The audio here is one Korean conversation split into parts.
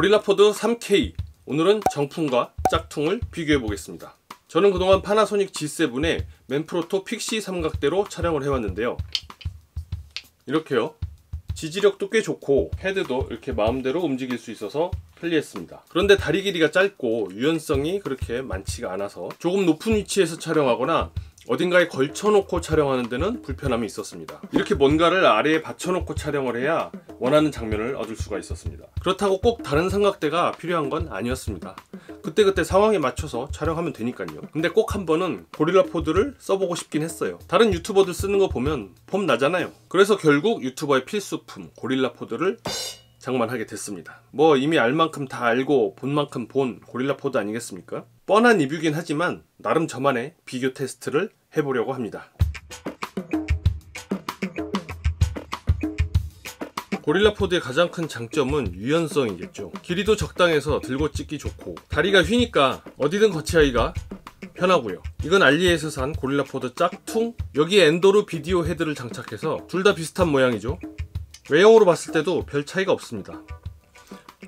고릴라포드 3K, 오늘은 정품과 짝퉁을 비교해 보겠습니다. 저는 그동안 파나소닉 G7에 맨프로토 픽시 삼각대로 촬영을 해왔는데요. 이렇게요. 지지력도 꽤 좋고 헤드도 이렇게 마음대로 움직일 수 있어서 편리했습니다. 그런데 다리 길이가 짧고 유연성이 그렇게 많지가 않아서 조금 높은 위치에서 촬영하거나 어딘가에 걸쳐놓고 촬영하는 데는 불편함이 있었습니다. 이렇게 뭔가를 아래에 받쳐놓고 촬영을 해야 원하는 장면을 얻을 수가 있었습니다. 그렇다고 꼭 다른 삼각대가 필요한 건 아니었습니다. 그때그때 상황에 맞춰서 촬영하면 되니까요. 근데 꼭 한 번은 고릴라포드를 써보고 싶긴 했어요. 다른 유튜버들 쓰는 거 보면 폼 나잖아요. 그래서 결국 유튜버의 필수품 고릴라포드를 장만하게 됐습니다. 뭐 이미 알 만큼 다 알고 본 만큼 본 고릴라포드 아니겠습니까? 뻔한 리뷰긴 하지만 나름 저만의 비교 테스트를 해보려고 합니다. 고릴라포드의 가장 큰 장점은 유연성이겠죠. 길이도 적당해서 들고 찍기 좋고 다리가 휘니까 어디든 거치하기가 편하고요. 이건 알리에서 산 고릴라포드 짝퉁, 여기에 엔도르 비디오 헤드를 장착해서 둘 다 비슷한 모양이죠. 외형으로 봤을 때도 별 차이가 없습니다.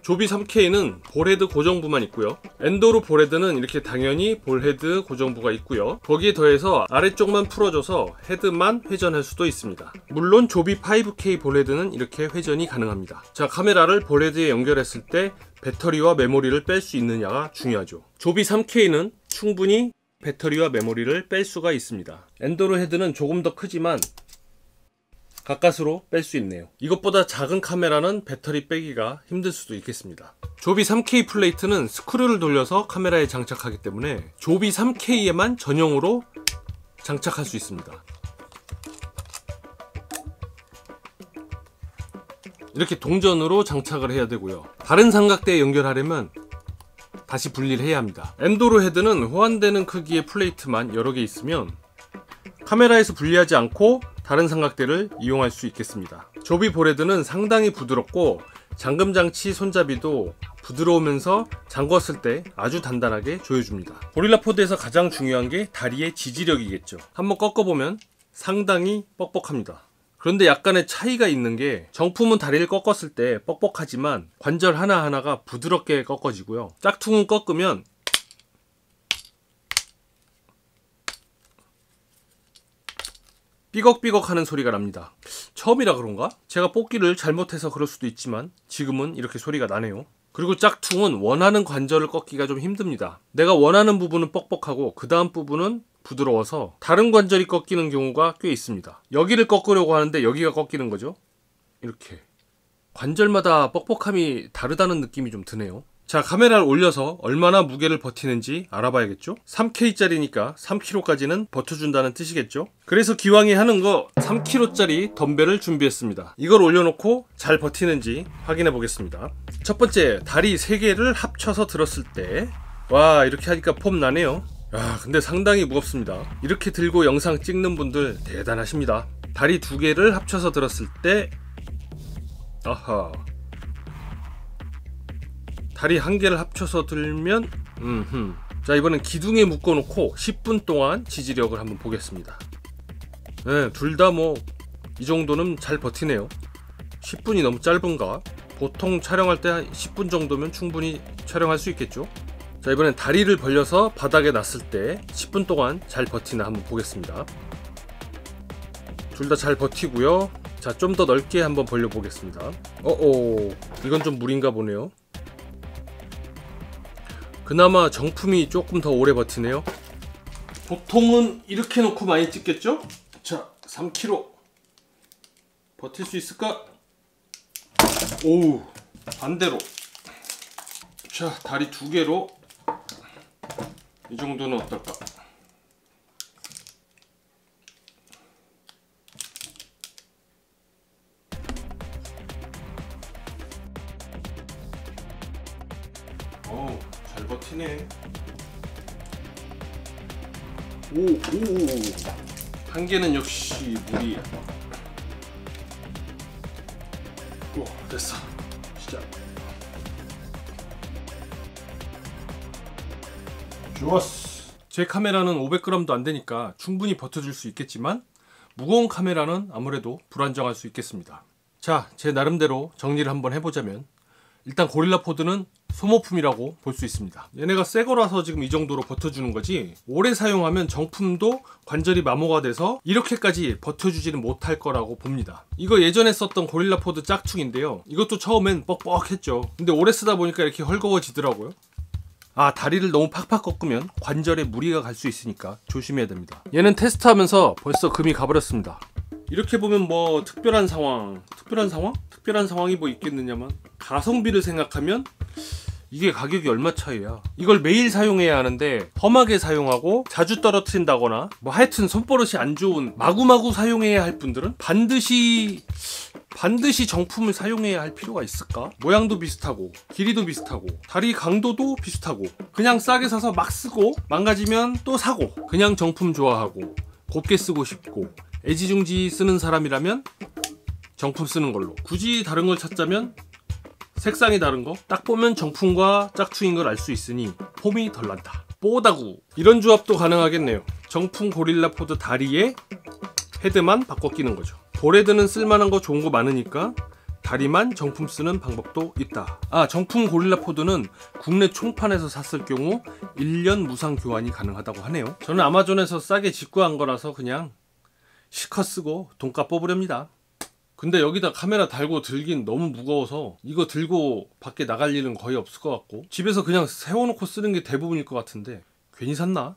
조비 3K는 볼헤드 고정부만 있고요. 엔도르 볼헤드는 이렇게 당연히 볼헤드 고정부가 있고요. 거기에 더해서 아래쪽만 풀어줘서 헤드만 회전할 수도 있습니다. 물론 조비 5K 볼헤드는 이렇게 회전이 가능합니다. 자, 카메라를 볼헤드에 연결했을 때 배터리와 메모리를 뺄 수 있느냐가 중요하죠. 조비 3K는 충분히 배터리와 메모리를 뺄 수가 있습니다. 엔도르 헤드는 조금 더 크지만 가까스로 뺄 수 있네요. 이것보다 작은 카메라는 배터리 빼기가 힘들 수도 있겠습니다. 조비 3K 플레이트는 스크류를 돌려서 카메라에 장착하기 때문에 조비 3K에만 전용으로 장착할 수 있습니다. 이렇게 동전으로 장착을 해야 되고요. 다른 삼각대에 연결하려면 다시 분리를 해야 합니다. 엔도르 헤드는 호환되는 크기의 플레이트만 여러 개 있으면 카메라에서 분리하지 않고 다른 삼각대를 이용할 수 있겠습니다. 조비 볼헤드는 상당히 부드럽고 잠금장치 손잡이도 부드러우면서 잠궜을 때 아주 단단하게 조여줍니다. 고릴라포드에서 가장 중요한 게 다리의 지지력이겠죠. 한번 꺾어보면 상당히 뻑뻑합니다. 그런데 약간의 차이가 있는 게 정품은 다리를 꺾었을 때 뻑뻑하지만 관절 하나하나가 부드럽게 꺾어지고요. 짝퉁은 꺾으면 삐걱삐걱 하는 소리가 납니다. 처음이라 그런가? 제가 뽑기를 잘못해서 그럴 수도 있지만 지금은 이렇게 소리가 나네요. 그리고 짝퉁은 원하는 관절을 꺾기가 좀 힘듭니다. 내가 원하는 부분은 뻑뻑하고 그 다음 부분은 부드러워서 다른 관절이 꺾이는 경우가 꽤 있습니다. 여기를 꺾으려고 하는데 여기가 꺾이는 거죠. 이렇게 관절마다 뻑뻑함이 다르다는 느낌이 좀 드네요. 자, 카메라를 올려서 얼마나 무게를 버티는지 알아봐야겠죠? 3K짜리니까 3kg까지는 버텨준다는 뜻이겠죠? 그래서 기왕에 하는 거 3kg짜리 덤벨을 준비했습니다. 이걸 올려놓고 잘 버티는지 확인해 보겠습니다. 첫 번째, 다리 3개를 합쳐서 들었을 때 와, 이렇게 하니까 폼 나네요. 야, 근데 상당히 무겁습니다. 이렇게 들고 영상 찍는 분들 대단하십니다. 다리 2개를 합쳐서 들었을 때 아하, 다리 1개를 합쳐서 들면 자, 이번엔 기둥에 묶어놓고 10분 동안 지지력을 한번 보겠습니다. 네, 둘 다 뭐 이 정도는 잘 버티네요. 10분이 너무 짧은가? 보통 촬영할 때 한 10분 정도면 충분히 촬영할 수 있겠죠? 자, 이번엔 다리를 벌려서 바닥에 놨을 때 10분 동안 잘 버티나 한번 보겠습니다. 둘 다 잘 버티고요. 자, 좀 더 넓게 한번 벌려 보겠습니다. 이건 좀 무리인가 보네요. 그나마 정품이 조금 더 오래 버티네요. 보통은 이렇게 놓고 많이 찍겠죠? 자, 3kg 버틸 수 있을까? 오, 반대로. 자, 다리 2개로 이 정도는 어떨까? 잘 버티네. 오. 1개는 역시 무리. 오, 됐어. 시작. 좋았어. 제 카메라는 500g도 안 되니까 충분히 버텨줄 수 있겠지만 무거운 카메라는 아무래도 불안정할 수 있겠습니다. 자, 제 나름대로 정리를 한번 해보자면 일단 고릴라 포드는 소모품이라고 볼 수 있습니다. 얘네가 새 거라서 지금 이 정도로 버텨주는 거지, 오래 사용하면 정품도 관절이 마모가 돼서 이렇게까지 버텨주지는 못할 거라고 봅니다. 이거 예전에 썼던 고릴라 포드 짝퉁인데요, 이것도 처음엔 뻑뻑했죠. 근데 오래 쓰다 보니까 이렇게 헐거워지더라고요. 아, 다리를 너무 팍팍 꺾으면 관절에 무리가 갈 수 있으니까 조심해야 됩니다. 얘는 테스트하면서 벌써 금이 가버렸습니다. 이렇게 보면 뭐 특별한 상황이 뭐 있겠느냐만, 가성비를 생각하면 이게 가격이 얼마 차이야. 이걸 매일 사용해야 하는데 험하게 사용하고 자주 떨어뜨린다거나 뭐 하여튼 손버릇이 안 좋은, 마구마구 사용해야 할 분들은 반드시 정품을 사용해야 할 필요가 있을까? 모양도 비슷하고 길이도 비슷하고 다리 강도도 비슷하고, 그냥 싸게 사서 막 쓰고 망가지면 또 사고, 그냥 정품 좋아하고 곱게 쓰고 싶고 애지중지 쓰는 사람이라면 정품 쓰는 걸로, 굳이 다른 걸 찾자면 색상이 다른 거 딱 보면 정품과 짝퉁인 걸 알 수 있으니 폼이 덜 난다. 뽀다구, 이런 조합도 가능하겠네요. 정품 고릴라 포드 다리에 헤드만 바꿔 끼는 거죠. 볼헤드는 쓸만한 거 좋은 거 많으니까 다리만 정품 쓰는 방법도 있다. 아, 정품 고릴라 포드는 국내 총판에서 샀을 경우 1년 무상 교환이 가능하다고 하네요. 저는 아마존에서 싸게 직구한 거라서 그냥 실컷 쓰고 돈값 뽑으렵니다. 근데 여기다 카메라 달고 들긴 너무 무거워서 이거 들고 밖에 나갈 일은 거의 없을 것 같고, 집에서 그냥 세워놓고 쓰는 게 대부분일 것 같은데 괜히 샀나?